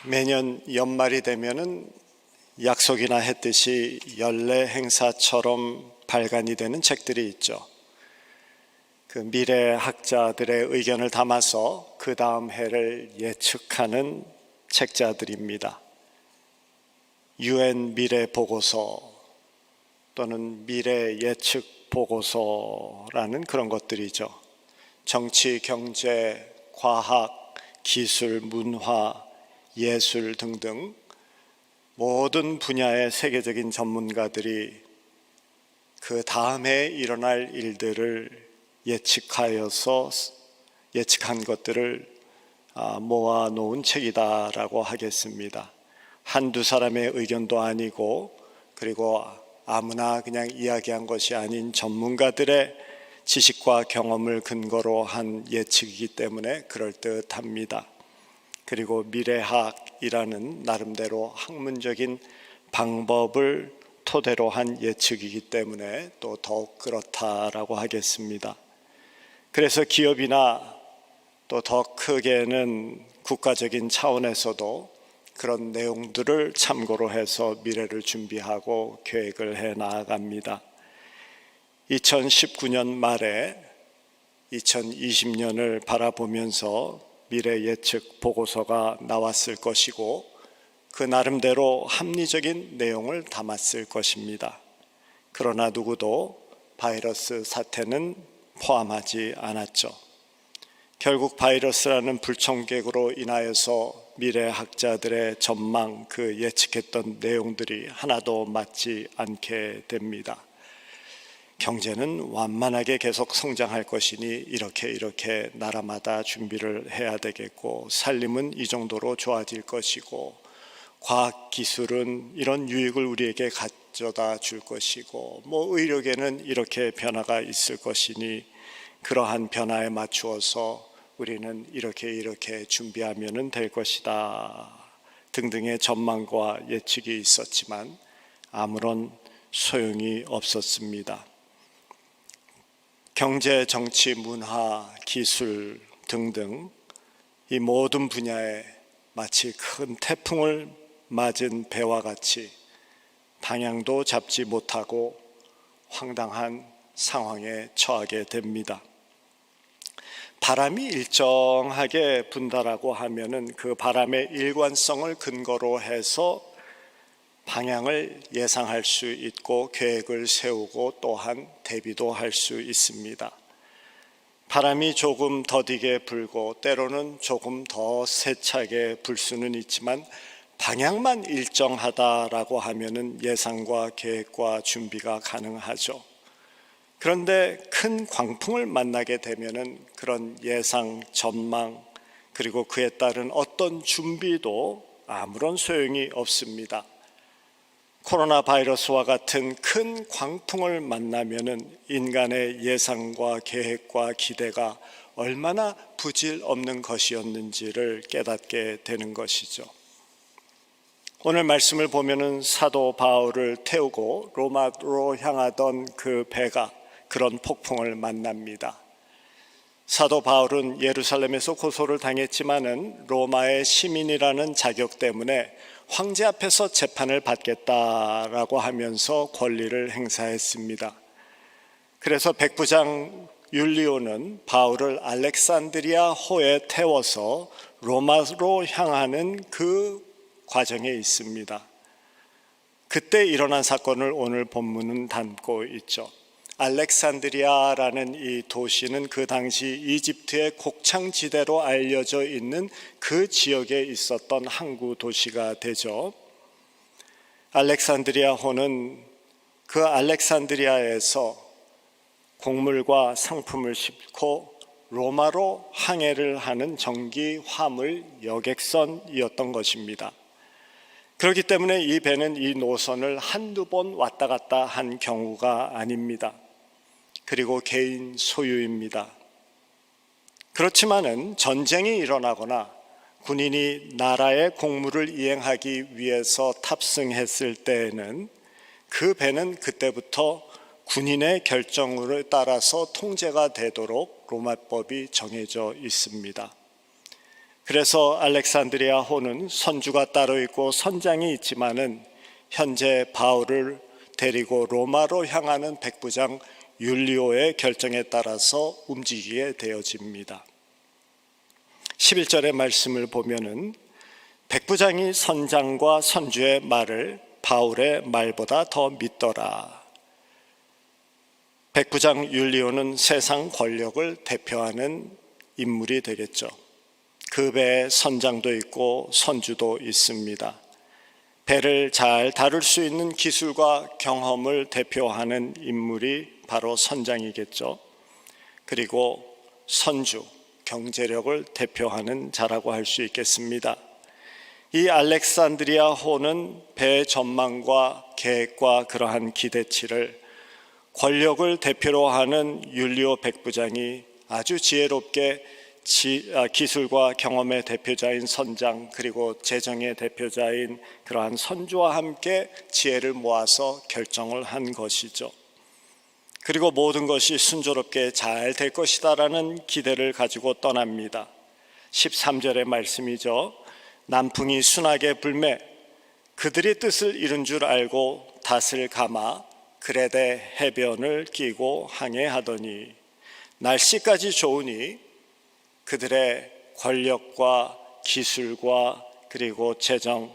매년 연말이 되면은 약속이나 했듯이 연례 행사처럼 발간이 되는 책들이 있죠. 그 미래 학자들의 의견을 담아서 그 다음 해를 예측하는 책자들입니다. UN 미래 보고서 또는 미래 예측 보고서라는 그런 것들이죠. 정치, 경제, 과학, 기술, 문화, 예술 등등 모든 분야의 세계적인 전문가들이 그 다음에 일어날 일들을 예측한 것들을 모아놓은 책이다라고 하겠습니다. 한두 사람의 의견도 아니고, 그리고 아무나 그냥 이야기한 것이 아닌 전문가들의 지식과 경험을 근거로 한 예측이기 때문에 그럴듯합니다. 그리고 미래학이라는 나름대로 학문적인 방법을 토대로 한 예측이기 때문에 또 더욱 그렇다라고 하겠습니다. 그래서 기업이나 또 더 크게는 국가적인 차원에서도 그런 내용들을 참고로 해서 미래를 준비하고 계획을 해 나아갑니다. 2019년 말에 2020년을 바라보면서 미래 예측 보고서가 나왔을 것이고 그 나름대로 합리적인 내용을 담았을 것입니다. 그러나 누구도 바이러스 사태는 포함하지 않았죠. 결국 바이러스라는 불청객으로 인하여서 미래학자들의 전망, 그 예측했던 내용들이 하나도 맞지 않게 됩니다. 경제는 완만하게 계속 성장할 것이니 이렇게 나라마다 준비를 해야 되겠고, 살림은 이 정도로 좋아질 것이고, 과학기술은 이런 유익을 우리에게 가져다 줄 것이고, 의료계는 이렇게 변화가 있을 것이니 그러한 변화에 맞추어서 우리는 이렇게 준비하면 될 것이다 등등의 전망과 예측이 있었지만 아무런 소용이 없었습니다. 경제, 정치, 문화, 기술 등등 이 모든 분야에 마치 큰 태풍을 맞은 배와 같이 방향도 잡지 못하고 황당한 상황에 처하게 됩니다. 바람이 일정하게 분다라고 하면은 그 바람의 일관성을 근거로 해서 방향을 예상할 수 있고 계획을 세우고 또한 대비도 할 수 있습니다. 바람이 조금 더디게 불고 때로는 조금 더 세차게 불 수는 있지만 방향만 일정하다라고 하면은 예상과 계획과 준비가 가능하죠. 그런데 큰 광풍을 만나게 되면은 그런 예상, 전망, 그리고 그에 따른 어떤 준비도 아무런 소용이 없습니다. 코로나 바이러스와 같은 큰 광풍을 만나면은 인간의 예상과 계획과 기대가 얼마나 부질없는 것이었는지를 깨닫게 되는 것이죠. 오늘 말씀을 보면은 사도 바울을 태우고 로마로 향하던 그 배가 그런 폭풍을 만납니다. 사도 바울은 예루살렘에서 고소를 당했지만은 로마의 시민이라는 자격 때문에 황제 앞에서 재판을 받겠다라고 하면서 권리를 행사했습니다. 그래서 백부장 율리오는 바울을 알렉산드리아 호에 태워서 로마로 향하는 그 과정에 있습니다. 그때 일어난 사건을 오늘 본문은 담고 있죠. 알렉산드리아라는 이 도시는 그 당시 이집트의 곡창지대로 알려져 있는 그 지역에 있었던 항구 도시가 되죠. 알렉산드리아호는 그 알렉산드리아에서 곡물과 상품을 싣고 로마로 항해를 하는 정기 화물 여객선이었던 것입니다. 그렇기 때문에 이 배는 이 노선을 한두 번 왔다 갔다 한 경우가 아닙니다. 그리고 개인 소유입니다. 그렇지만은 전쟁이 일어나거나 군인이 나라의 공무를 이행하기 위해서 탑승했을 때에는 그 배는 그때부터 군인의 결정을 따라서 통제가 되도록 로마법이 정해져 있습니다. 그래서 알렉산드리아 호는 선주가 따로 있고 선장이 있지만은 현재 바울을 데리고 로마로 향하는 백부장 율리오의 결정에 따라서 움직이게 되어집니다. 11절의 말씀을 보면은 백부장이 선장과 선주의 말을 바울의 말보다 더 믿더라. 백부장 율리오는 세상 권력을 대표하는 인물이 되겠죠. 그 배에 선장도 있고 선주도 있습니다. 배를 잘 다룰 수 있는 기술과 경험을 대표하는 인물이 바로 선장이겠죠. 그리고 선주, 경제력을 대표하는 자라고 할 수 있겠습니다. 이 알렉산드리아 호는 배의 전망과 계획과 그러한 기대치를 권력을 대표로 하는 율리오 백부장이 아주 지혜롭게 기술과 경험의 대표자인 선장 그리고 재정의 대표자인 그러한 선주와 함께 지혜를 모아서 결정을 한 것이죠. 그리고 모든 것이 순조롭게 잘 될 것이다라는 기대를 가지고 떠납니다. 13절의 말씀이죠. 남풍이 순하게 불매 그들의 뜻을 이룬 줄 알고 닷을 감아 그레데 해변을 끼고 항해하더니 날씨까지 좋으니 그들의 권력과 기술과 그리고 재정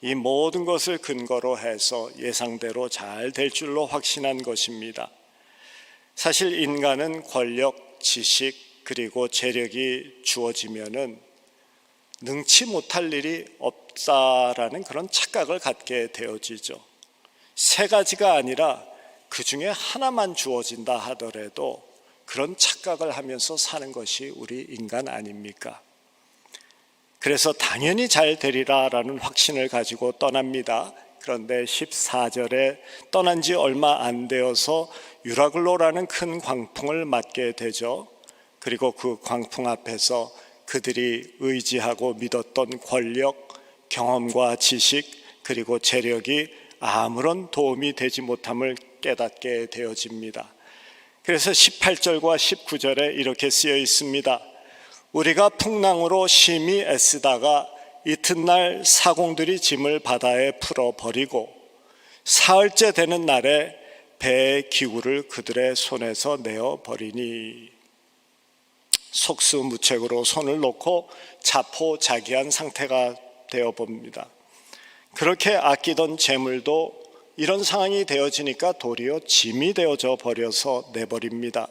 이 모든 것을 근거로 해서 예상대로 잘 될 줄로 확신한 것입니다. 사실 인간은 권력, 지식 그리고 재력이 주어지면은 능치 못할 일이 없다라는 그런 착각을 갖게 되어지죠. 세 가지가 아니라 그 중에 하나만 주어진다 하더라도 그런 착각을 하면서 사는 것이 우리 인간 아닙니까? 그래서 당연히 잘 되리라라는 확신을 가지고 떠납니다. 그런데 14절에 떠난 지 얼마 안 되어서 유라글로라는 큰 광풍을 맞게 되죠. 그리고 그 광풍 앞에서 그들이 의지하고 믿었던 권력, 경험과 지식 그리고 재력이 아무런 도움이 되지 못함을 깨닫게 되어집니다. 그래서 18절과 19절에 이렇게 쓰여 있습니다. 우리가 풍랑으로 심히 애쓰다가 이튿날 사공들이 짐을 바다에 풀어버리고 사흘째 되는 날에 배의 기구를 그들의 손에서 내어버리니 속수무책으로 손을 놓고 자포자기한 상태가 되어봅니다. 그렇게 아끼던 재물도 이런 상황이 되어지니까 도리어 짐이 되어져 버려서 내버립니다.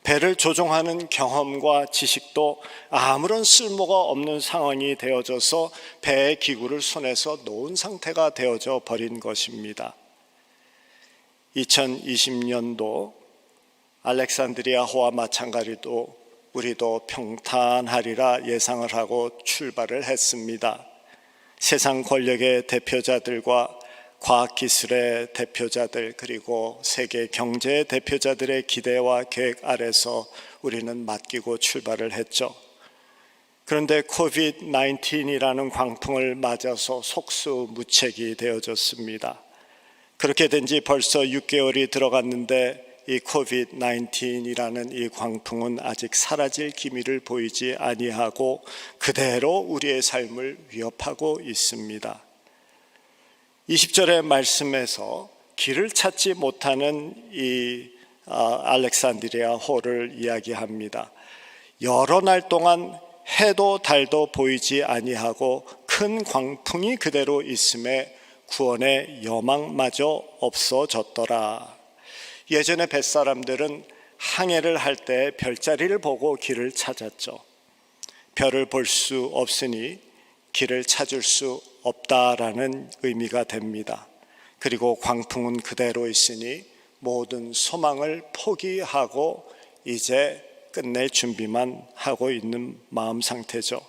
배를 조종하는 경험과 지식도 아무런 쓸모가 없는 상황이 되어져서 배의 기구를 손에서 놓은 상태가 되어져 버린 것입니다. 2020년도 알렉산드리아호와 마찬가지로 우리도 평탄하리라 예상을 하고 출발을 했습니다. 세상 권력의 대표자들과 과학기술의 대표자들 그리고 세계 경제의 대표자들의 기대와 계획 아래서 우리는 맡기고 출발을 했죠. 그런데 코비드-19이라는 광풍을 맞아서 속수무책이 되어졌습니다. 그렇게 된 지 벌써 6개월이 들어갔는데 이 코비드-19이라는 이 광풍은 아직 사라질 기미를 보이지 아니하고 그대로 우리의 삶을 위협하고 있습니다. 20절의 말씀에서 길을 찾지 못하는 이 알렉산드리아 호를 이야기합니다. 여러 날 동안 해도 달도 보이지 아니하고 큰 광풍이 그대로 있음에 구원의 여망마저 없어졌더라. 예전에 뱃사람들은 항해를 할 때 별자리를 보고 길을 찾았죠. 별을 볼 수 없으니 길을 찾을 수 없다라는 의미가 됩니다. 그리고 광풍은 그대로 있으니 모든 소망을 포기하고 이제 끝낼 준비만 하고 있는 마음 상태죠.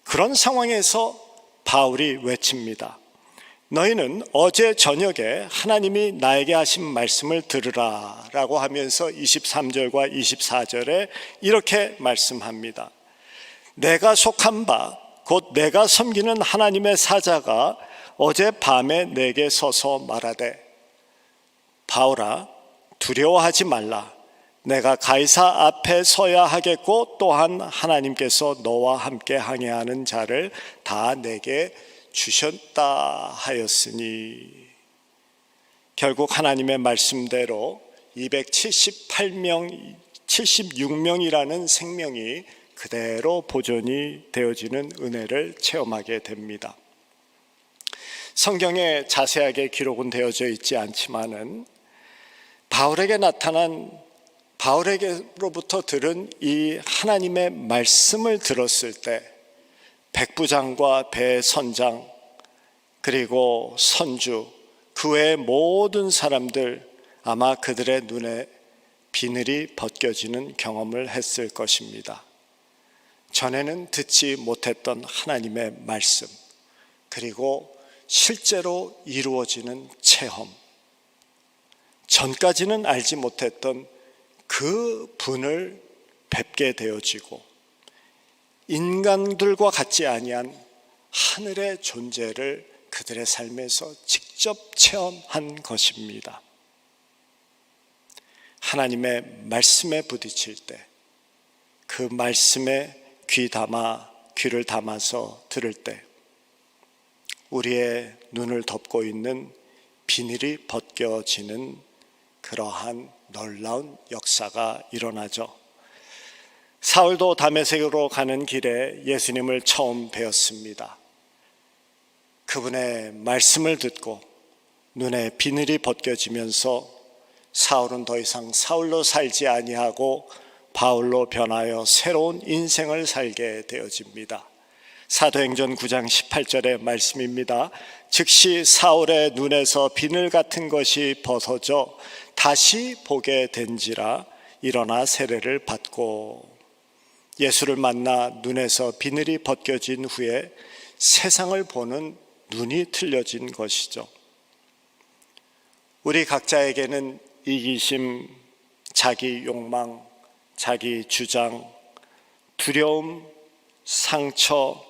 그런 상황에서 바울이 외칩니다. 너희는 어제 저녁에 하나님이 나에게 하신 말씀을 들으라 라고 하면서 23절과 24절에 이렇게 말씀합니다. 내가 속한 바 곧 내가 섬기는 하나님의 사자가 어젯밤에 내게 서서 말하되 바울아 두려워하지 말라. 내가 가이사 앞에 서야 하겠고 또한 하나님께서 너와 함께 항해하는 자를 다 내게 주셨다 하였으니, 결국 하나님의 말씀대로 278명, 76명이라는 생명이 그대로 보존이 되어지는 은혜를 체험하게 됩니다. 성경에 자세하게 기록은 되어져 있지 않지만은 바울에게로부터 들은 이 하나님의 말씀을 들었을 때 백부장과 배선장 그리고 선주 그 외의 모든 사람들 아마 그들의 눈에 비늘이 벗겨지는 경험을 했을 것입니다. 전에는 듣지 못했던 하나님의 말씀, 그리고 실제로 이루어지는 체험, 전까지는 알지 못했던 그 분을 뵙게 되어지고 인간들과 같지 아니한 하늘의 존재를 그들의 삶에서 직접 체험한 것입니다. 하나님의 말씀에 부딪힐 때 그 말씀에 귀를 담아서 들을 때 우리의 눈을 덮고 있는 비늘이 벗겨지는 그러한 놀라운 역사가 일어나죠. 사울도 다메섹으로 가는 길에 예수님을 처음 뵈었습니다. 그분의 말씀을 듣고 눈에 비늘이 벗겨지면서 사울은 더 이상 사울로 살지 아니하고 바울로 변하여 새로운 인생을 살게 되어집니다. 사도행전 9장 18절의 말씀입니다. 즉시 사울의 눈에서 비늘 같은 것이 벗어져 다시 보게 된지라 일어나 세례를 받고, 예수를 만나 눈에서 비늘이 벗겨진 후에 세상을 보는 눈이 틀려진 것이죠. 우리 각자에게는 이기심, 자기 욕망, 자기 주장, 두려움, 상처,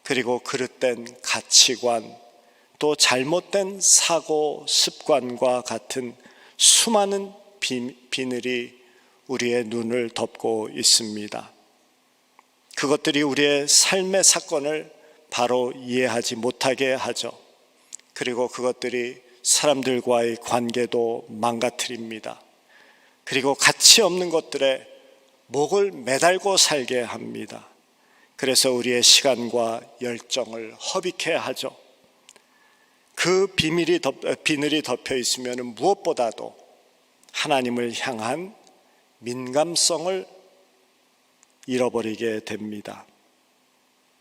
그리고 그릇된 가치관, 또 잘못된 사고 습관과 같은 수많은 비늘이 우리의 눈을 덮고 있습니다. 그것들이 우리의 삶의 사건을 바로 이해하지 못하게 하죠. 그리고 그것들이 사람들과의 관계도 망가뜨립니다. 그리고 가치 없는 것들에 목을 매달고 살게 합니다. 그래서 우리의 시간과 열정을 허비케 하죠. 그 비늘이 덮여 있으면 무엇보다도 하나님을 향한 민감성을 잃어버리게 됩니다.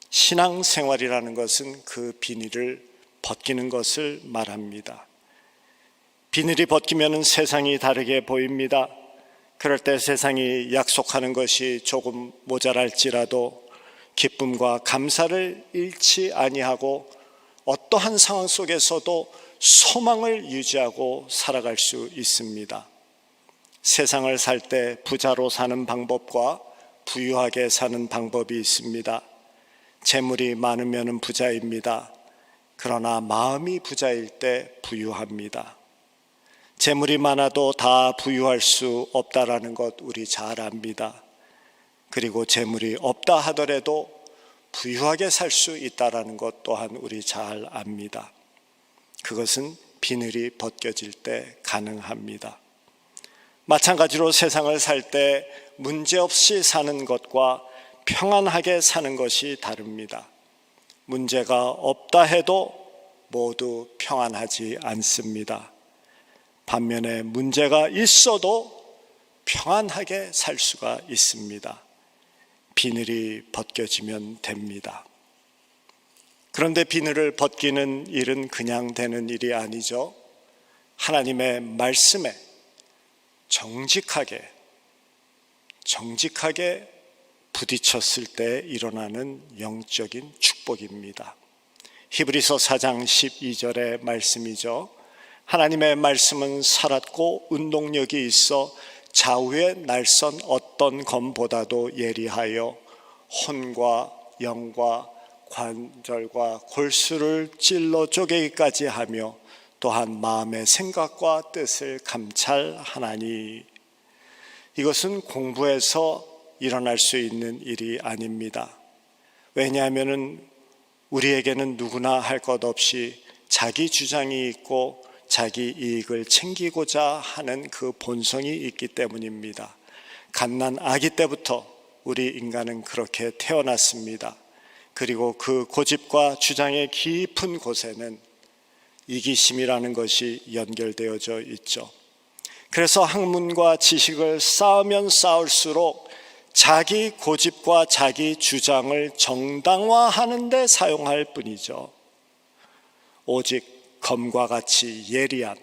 신앙생활이라는 것은 그 비늘을 벗기는 것을 말합니다. 비늘이 벗기면 세상이 다르게 보입니다. 그럴 때 세상이 약속하는 것이 조금 모자랄지라도 기쁨과 감사를 잃지 아니하고 어떠한 상황 속에서도 소망을 유지하고 살아갈 수 있습니다. 세상을 살 때 부자로 사는 방법과 부유하게 사는 방법이 있습니다. 재물이 많으면 부자입니다. 그러나 마음이 부자일 때 부유합니다. 재물이 많아도 다 부유할 수 없다라는 것 우리 잘 압니다. 그리고 재물이 없다 하더라도 부유하게 살 수 있다라는 것 또한 우리 잘 압니다. 그것은 비늘이 벗겨질 때 가능합니다. 마찬가지로 세상을 살 때 문제없이 사는 것과 평안하게 사는 것이 다릅니다. 문제가 없다 해도 모두 평안하지 않습니다. 반면에 문제가 있어도 평안하게 살 수가 있습니다. 비늘이 벗겨지면 됩니다. 그런데 비늘을 벗기는 일은 그냥 되는 일이 아니죠. 하나님의 말씀에 정직하게 부딪혔을 때 일어나는 영적인 축복입니다. 히브리서 4장 12절의 말씀이죠. 하나님의 말씀은 살았고 운동력이 있어 좌우의 날선 어떤 검보다도 예리하여 혼과 영과 관절과 골수를 찔러 쪼개기까지 하며 또한 마음의 생각과 뜻을 감찰하나니, 이것은 공부해서 일어날 수 있는 일이 아닙니다. 왜냐하면 우리에게는 누구나 할 것 없이 자기 주장이 있고 자기 이익을 챙기고자 하는 그 본성이 있기 때문입니다. 갓난 아기 때부터 우리 인간은 그렇게 태어났습니다. 그리고 그 고집과 주장의 깊은 곳에는 이기심이라는 것이 연결되어져 있죠. 그래서 학문과 지식을 쌓으면 쌓을수록 자기 고집과 자기 주장을 정당화하는 데 사용할 뿐이죠. 오직 검과 같이 예리한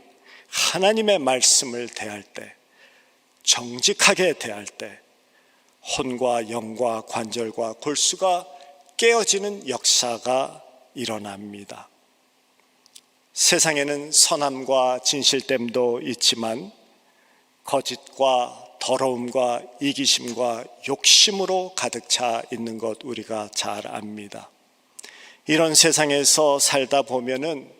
하나님의 말씀을 대할 때, 정직하게 대할 때 혼과 영과 관절과 골수가 깨어지는 역사가 일어납니다. 세상에는 선함과 진실됨도 있지만 거짓과 더러움과 이기심과 욕심으로 가득 차 있는 것 우리가 잘 압니다. 이런 세상에서 살다 보면은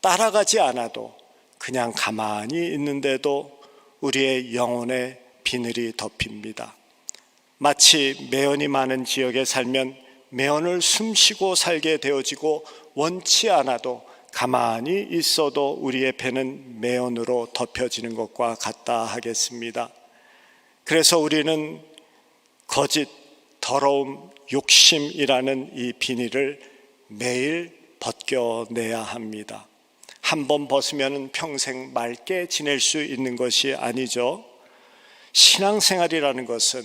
따라가지 않아도 그냥 가만히 있는데도 우리의 영혼에 비늘이 덮입니다. 마치 매연이 많은 지역에 살면 매연을 숨쉬고 살게 되어지고 원치 않아도 가만히 있어도 우리의 배는 매연으로 덮여지는 것과 같다 하겠습니다. 그래서 우리는 거짓, 더러움, 욕심이라는 이 비닐을 매일 벗겨내야 합니다. 한 번 벗으면 평생 맑게 지낼 수 있는 것이 아니죠. 신앙생활이라는 것은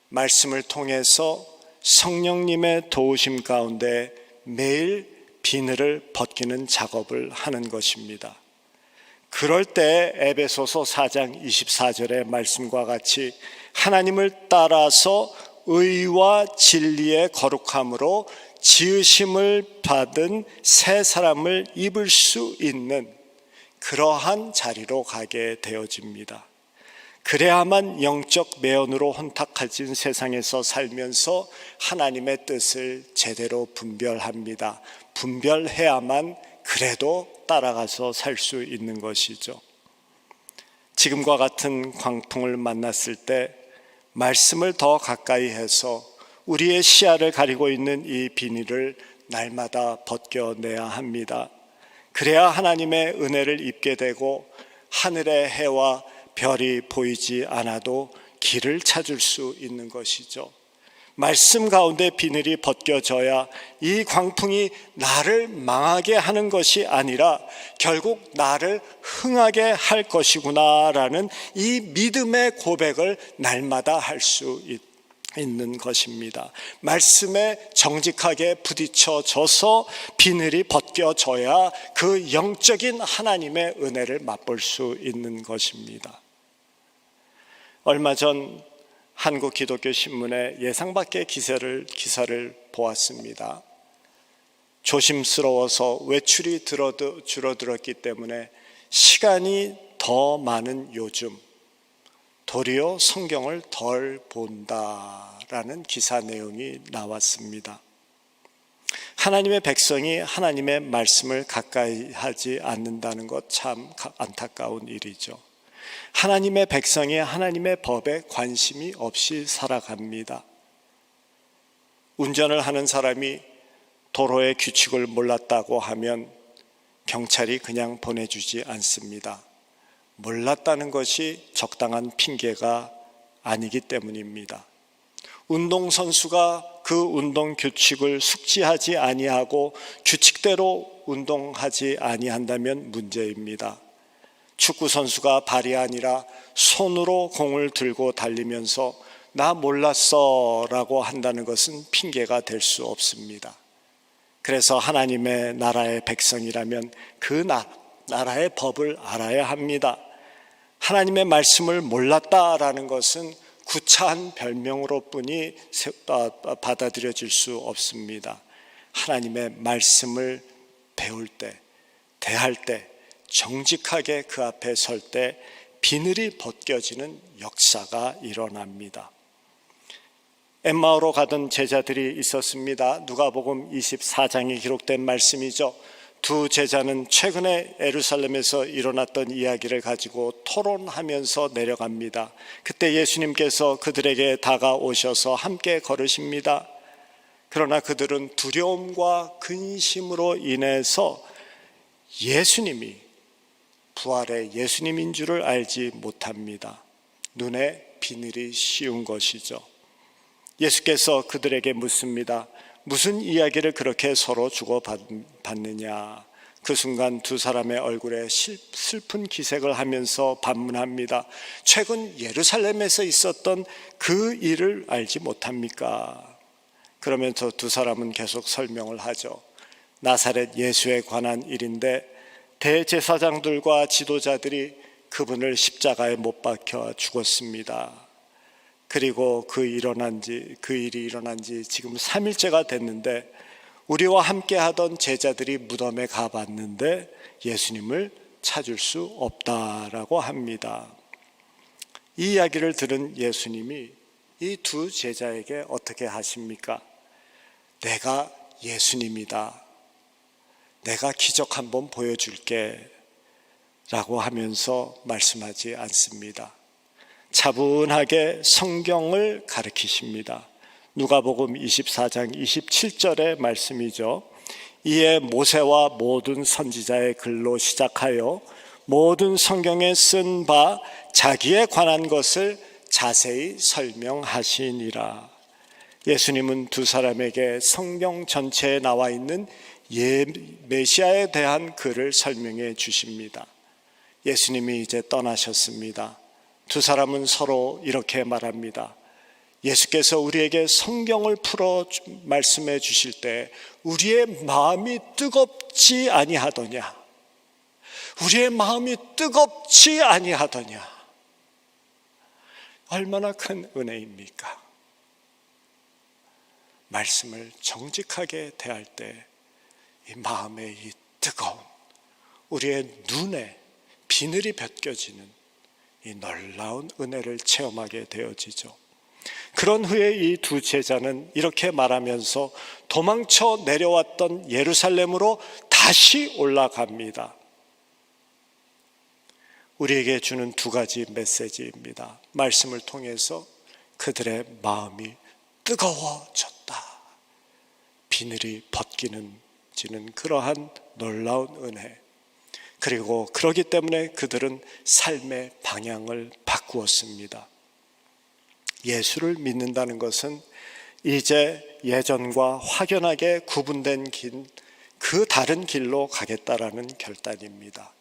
말씀을 통해서 성령님의 도우심 가운데 매일 비늘을 벗기는 작업을 하는 것입니다. 그럴 때 에베소서 4장 24절의 말씀과 같이 하나님을 따라서 의와 진리의 거룩함으로 지으심을 받은 새 사람을 입을 수 있는 그러한 자리로 가게 되어집니다. 그래야만 영적 매연으로 혼탁해진 세상에서 살면서 하나님의 뜻을 제대로 분별합니다. 분별해야만 그래도 따라가서 살 수 있는 것이죠. 지금과 같은 광풍을 만났을 때 말씀을 더 가까이 해서 우리의 시야를 가리고 있는 이 비닐을 날마다 벗겨내야 합니다. 그래야 하나님의 은혜를 입게 되고 하늘의 해와 별이 보이지 않아도 길을 찾을 수 있는 것이죠. 말씀 가운데 비늘이 벗겨져야 이 광풍이 나를 망하게 하는 것이 아니라 결국 나를 흥하게 할 것이구나라는 이 믿음의 고백을 날마다 할 수 있는 것입니다. 말씀에 정직하게 부딪혀져서 비늘이 벗겨져야 그 영적인 하나님의 은혜를 맛볼 수 있는 것입니다. 얼마 전 한국 기독교 신문의 예상 밖의 기사를 보았습니다. 조심스러워서 외출이 줄어들었기 때문에 시간이 더 많은 요즘 도리어 성경을 덜 본다라는 기사 내용이 나왔습니다. 하나님의 백성이 하나님의 말씀을 가까이 하지 않는다는 것 참 안타까운 일이죠. 하나님의 백성이 하나님의 법에 관심이 없이 살아갑니다. 운전을 하는 사람이 도로의 규칙을 몰랐다고 하면 경찰이 그냥 보내주지 않습니다. 몰랐다는 것이 적당한 핑계가 아니기 때문입니다. 운동선수가 그 운동 규칙을 숙지하지 아니하고 규칙대로 운동하지 아니한다면 문제입니다. 축구선수가 발이 아니라 손으로 공을 들고 달리면서 나 몰랐어 라고 한다는 것은 핑계가 될 수 없습니다. 그래서 하나님의 나라의 백성이라면 그 나라의 법을 알아야 합니다. 하나님의 말씀을 몰랐다라는 것은 구차한 별명으로 뿐이 받아들여질 수 없습니다. 하나님의 말씀을 배울 때, 대할 때, 정직하게 그 앞에 설 때 비늘이 벗겨지는 역사가 일어납니다. 엠마오로 가던 제자들이 있었습니다. 누가복음 24장에 기록된 말씀이죠. 두 제자는 최근에 예루살렘에서 일어났던 이야기를 가지고 토론하면서 내려갑니다. 그때 예수님께서 그들에게 다가오셔서 함께 걸으십니다. 그러나 그들은 두려움과 근심으로 인해서 예수님이 부활의 예수님인 줄을 알지 못합니다. 눈에 비늘이 씌운 것이죠. 예수께서 그들에게 묻습니다. 무슨 이야기를 그렇게 서로 주고받느냐. 그 순간 두 사람의 얼굴에 슬픈 기색을 하면서 반문합니다. 최근 예루살렘에서 있었던 그 일을 알지 못합니까? 그러면서 두 사람은 계속 설명을 하죠. 나사렛 예수에 관한 일인데 대제사장들과 지도자들이 그분을 십자가에 못 박혀 죽었습니다. 그리고 그 일이 일어난 지 지금 3일째가 됐는데 우리와 함께 하던 제자들이 무덤에 가봤는데 예수님을 찾을 수 없다라고 합니다. 이 이야기를 들은 예수님이 이 두 제자에게 어떻게 하십니까? 내가 예수님이다. 내가 기적 한번 보여줄게 라고 하면서 말씀하지 않습니다. 차분하게 성경을 가르치십니다. 누가복음 24장 27절의 말씀이죠. 이에 모세와 모든 선지자의 글로 시작하여 모든 성경에 쓴 바 자기에 관한 것을 자세히 설명하시니라. 예수님은 두 사람에게 성경 전체에 나와 있는 메시아에 대한 글을 설명해 주십니다. 예수님이 이제 떠나셨습니다. 두 사람은 서로 이렇게 말합니다. 예수께서 우리에게 성경을 풀어 말씀해 주실 때 우리의 마음이 뜨겁지 아니하더냐? 우리의 마음이 뜨겁지 아니하더냐? 얼마나 큰 은혜입니까? 말씀을 정직하게 대할 때 이 마음의 이 뜨거운, 우리의 눈에 비늘이 벗겨지는 이 놀라운 은혜를 체험하게 되어지죠. 그런 후에 이 두 제자는 이렇게 말하면서 도망쳐 내려왔던 예루살렘으로 다시 올라갑니다. 우리에게 주는 두 가지 메시지입니다. 말씀을 통해서 그들의 마음이 뜨거워졌다. 비늘이 벗기는 그러한 놀라운 은혜. 그리고 그러기 때문에 그들은 삶의 방향을 바꾸었습니다. 예수를 믿는다는 것은 이제 예전과 확연하게 구분된 그 다른 길로 가겠다라는 결단입니다.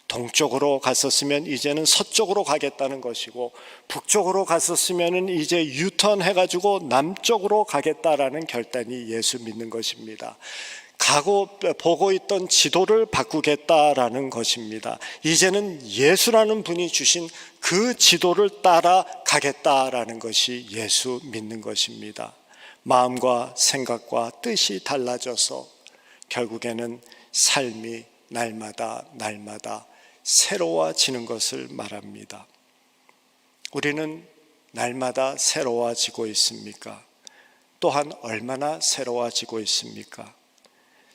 동쪽으로 갔었으면 이제는 서쪽으로 가겠다는 것이고, 북쪽으로 갔었으면 이제 유턴해가지고 남쪽으로 가겠다라는 결단이 예수 믿는 것입니다. 보고 있던 지도를 바꾸겠다라는 것입니다. 이제는 예수라는 분이 주신 그 지도를 따라 가겠다라는 것이 예수 믿는 것입니다. 마음과 생각과 뜻이 달라져서 결국에는 삶이 날마다 새로워지는 것을 말합니다. 우리는 날마다 새로워지고 있습니까? 또한 얼마나 새로워지고 있습니까?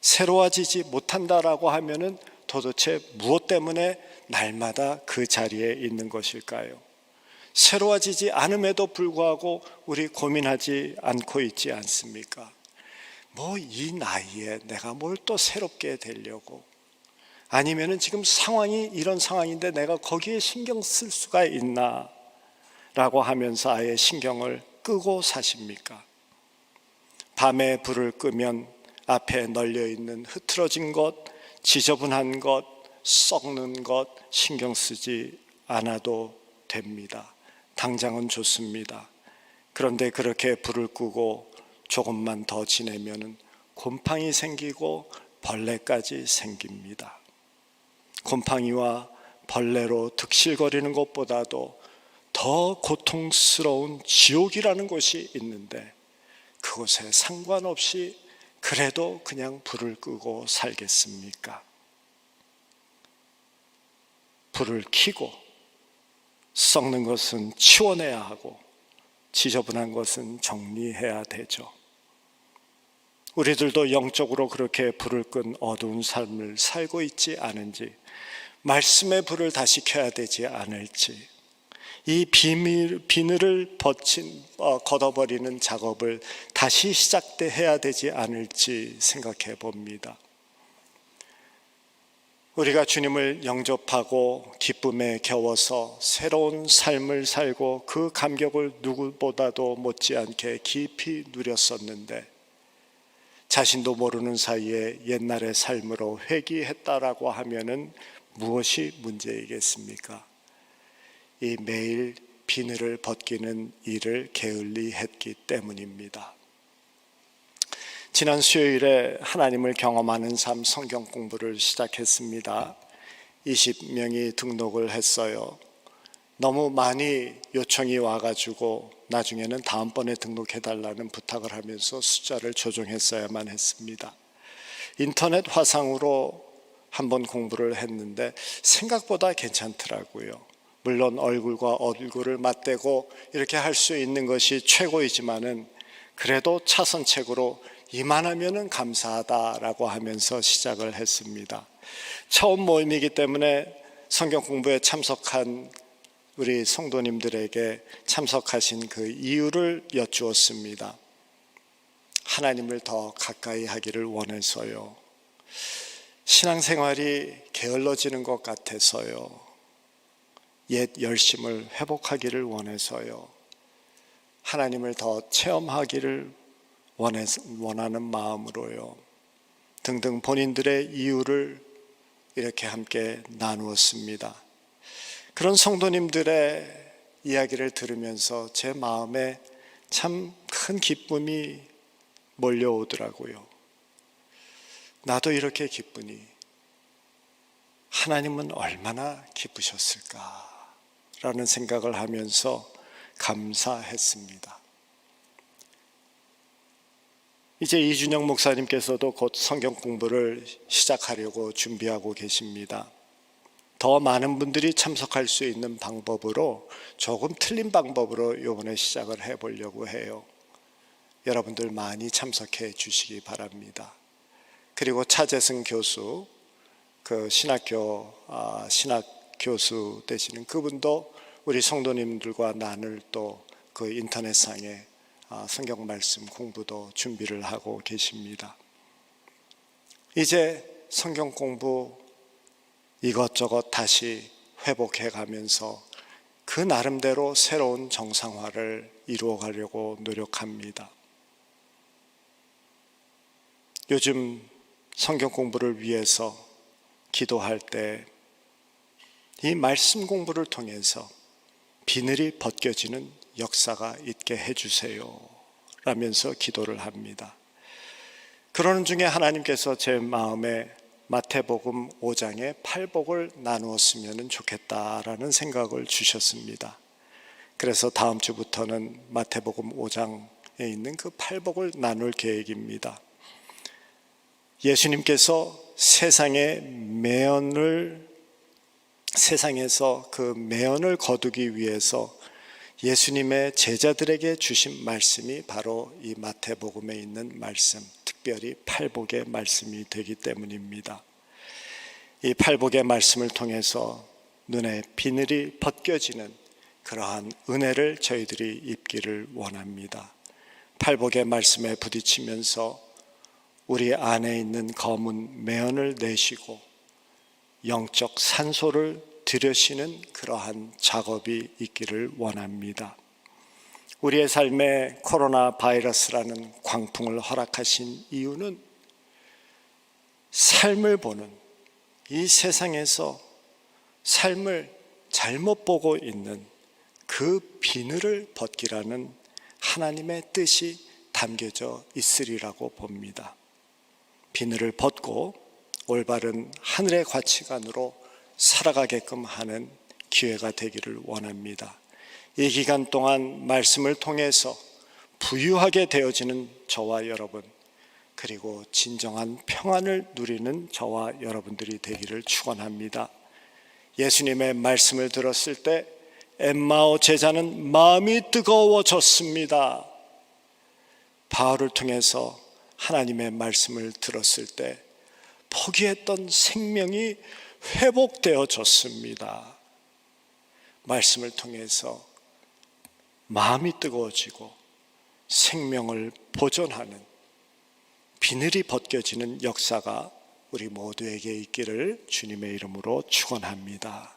새로워지지 못한다라고 하면은 도대체 무엇 때문에 날마다 그 자리에 있는 것일까요? 새로워지지 않음에도 불구하고 우리 고민하지 않고 있지 않습니까? 뭐 이 나이에 내가 뭘 또 새롭게 되려고, 아니면은 지금 상황이 이런 상황인데 내가 거기에 신경 쓸 수가 있나 라고 하면서 아예 신경을 끄고 사십니까? 밤에 불을 끄면 앞에 널려있는 흐트러진 것, 지저분한 것, 썩는 것 신경 쓰지 않아도 됩니다. 당장은 좋습니다. 그런데 그렇게 불을 끄고 조금만 더 지내면 곰팡이 생기고 벌레까지 생깁니다. 곰팡이와 벌레로 득실거리는 것보다도 더 고통스러운 지옥이라는 곳이 있는데 그곳에 상관없이 그래도 그냥 불을 끄고 살겠습니까? 불을 켜고 썩는 것은 치워내야 하고 지저분한 것은 정리해야 되죠. 우리들도 영적으로 그렇게 불을 끈 어두운 삶을 살고 있지 않은지, 말씀의 불을 다시 켜야 되지 않을지, 이 비늘을 걷어버리는 작업을 다시 시작해야 되지 않을지 생각해 봅니다. 우리가 주님을 영접하고 기쁨에 겨워서 새로운 삶을 살고 그 감격을 누구보다도 못지않게 깊이 누렸었는데, 자신도 모르는 사이에 옛날의 삶으로 회귀했다라고 하면은 무엇이 문제이겠습니까? 이 매일 비늘을 벗기는 일을 게을리 했기 때문입니다. 지난 수요일에 하나님을 경험하는 삶 성경 공부를 시작했습니다. 20명이 등록을 했어요. 너무 많이 요청이 와가지고 나중에는 다음번에 등록해달라는 부탁을 하면서 숫자를 조정했어야만 했습니다. 인터넷 화상으로 한번 공부를 했는데 생각보다 괜찮더라고요. 물론 얼굴과 얼굴을 맞대고 이렇게 할 수 있는 것이 최고이지만은 그래도 차선책으로 이만하면은 감사하다라고 하면서 시작을 했습니다. 처음 모임이기 때문에 성경 공부에 참석한 우리 성도님들에게 참석하신 그 이유를 여쭈었습니다. 하나님을 더 가까이 하기를 원해서요. 신앙생활이 게을러지는 것 같아서요. 옛 열심을 회복하기를 원해서요. 하나님을 더 체험하기를 원하는 마음으로요. 등등 본인들의 이유를 이렇게 함께 나누었습니다. 그런 성도님들의 이야기를 들으면서 제 마음에 참 큰 기쁨이 몰려오더라고요. 나도 이렇게 기쁘니 하나님은 얼마나 기쁘셨을까라는 생각을 하면서 감사했습니다. 이제 이준영 목사님께서도 곧 성경 공부를 시작하려고 준비하고 계십니다. 더 많은 분들이 참석할 수 있는 방법으로, 조금 틀린 방법으로 이번에 시작을 해보려고 해요. 여러분들 많이 참석해 주시기 바랍니다. 그리고 차재승 교수, 그 신학 교수 되시는 그분도 우리 성도님들과 나눌 또 그 인터넷상에 성경 말씀 공부도 준비를 하고 계십니다. 이제 성경 공부 이것저것 다시 회복해 가면서 그 나름대로 새로운 정상화를 이루어 가려고 노력합니다. 요즘 성경 공부를 위해서 기도할 때 이 말씀 공부를 통해서 비늘이 벗겨지는 역사가 있게 해주세요 라면서 기도를 합니다. 그러는 중에 하나님께서 제 마음에 마태복음 5장의 팔복을 나누었으면 좋겠다라는 생각을 주셨습니다. 그래서 다음 주부터는 마태복음 5장에 있는 그 팔복을 나눌 계획입니다. 예수님께서 세상에서 그 매연을 거두기 위해서 예수님의 제자들에게 주신 말씀이 바로 이 마태복음에 있는 말씀, 특별히 팔복의 말씀이 되기 때문입니다. 이 팔복의 말씀을 통해서 눈에 비늘이 벗겨지는 그러한 은혜를 저희들이 입기를 원합니다. 팔복의 말씀에 부딪히면서 우리 안에 있는 검은 매연을 내시고 영적 산소를 들여시는 그러한 작업이 있기를 원합니다. 우리의 삶에 코로나 바이러스라는 광풍을 허락하신 이유는 삶을 보는, 이 세상에서 삶을 잘못 보고 있는 그 비늘을 벗기라는 하나님의 뜻이 담겨져 있으리라고 봅니다. 비늘을 벗고 올바른 하늘의 가치관으로 살아가게끔 하는 기회가 되기를 원합니다. 이 기간 동안 말씀을 통해서 부유하게 되어지는 저와 여러분, 그리고 진정한 평안을 누리는 저와 여러분들이 되기를 축원합니다. 예수님의 말씀을 들었을 때 엠마오 제자는 마음이 뜨거워졌습니다. 바울을 통해서 하나님의 말씀을 들었을 때 포기했던 생명이 회복되어졌습니다. 말씀을 통해서 마음이 뜨거워지고 생명을 보존하는 비늘이 벗겨지는 역사가 우리 모두에게 있기를 주님의 이름으로 축원합니다.